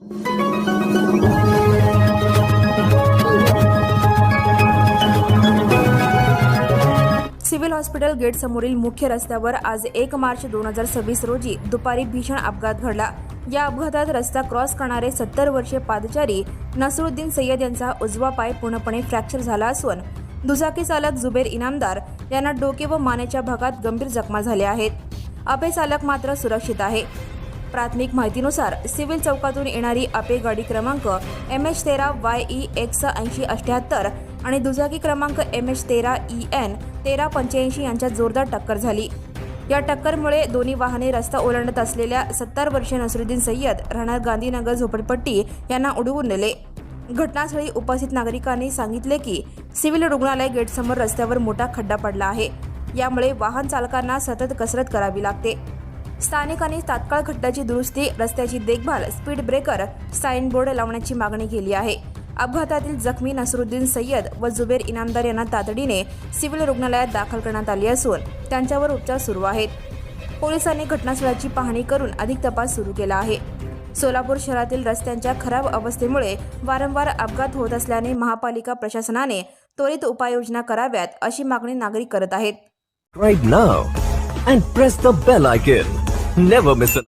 Civil hospital gate समोरील मुख्य रस्त्यावर आज 1 मार्च 2026 रोजी दुपारी भीषण अपघात घडला। या अपघातात रस्ता क्रॉस करणारे 70 वर्षीय पादचारी नसरुद्दीन सय्यद यांचा उजवा पाय पूर्णपणे फ्रॅक्चर झाला असून दुचाकी चालक जुबेर इनामदार यांना डोके व मानेच्या भागात गंभीर जखमा झाल्या आहेत। अपे चालक मात्र सुरक्षित आहे। प्राथमिक माहितीनुसार सिव्हिल चौकातून येणारी अपे गाडी क्रमांक MH13YE 18078 आणि दुचाकी क्रमांक MH13EN 1385 यांच्यात जोरदार टक्कर झाली। या टक्करमुळे दोन्ही वाहने रस्ता ओलांडत असलेल्या 70 वर्षीय नसरुद्दीन सय्यद राहणार गांधीनगर झोपडपट्टी यांना उडवून नेले। घटनास्थळी उपस्थित नागरिकांनी सांगितले की सिव्हिल रुग्णालय गेटसमोर रस्त्यावर मोठा खड्डा पडला आहे। यामुळे वाहन चालकांना सतत कसरत करावी लागते। स्थानिकांनी तात्काळ खड्ड्याची दुरुस्ती, रस्त्याची देखभाल, स्पीड ब्रेकर, साइन बोर्ड लावण्याची मागणी केली आहे। अपघातातील जखमी नसरुद्दीन सय्यद व जुबेर इनामदार यांना तातडीने सिव्हिल रुग्णालयात दाखल करण्यात आले असून त्यांच्यावर उपचार सुरू आहेत। पोलिसांनी घटनास्थळाची पाहणी करून अधिक तपास सुरू केला आहे। सोलापूर शहरातील रस्त्यांच्या खराब अवस्थेमुळे वारंवार अपघात होत असल्याने महापालिका प्रशासनाने त्वरित उपाययोजना कराव्यात अशी मागणी नागरिक करत आहेत। Right now and press the bell icon. Never miss an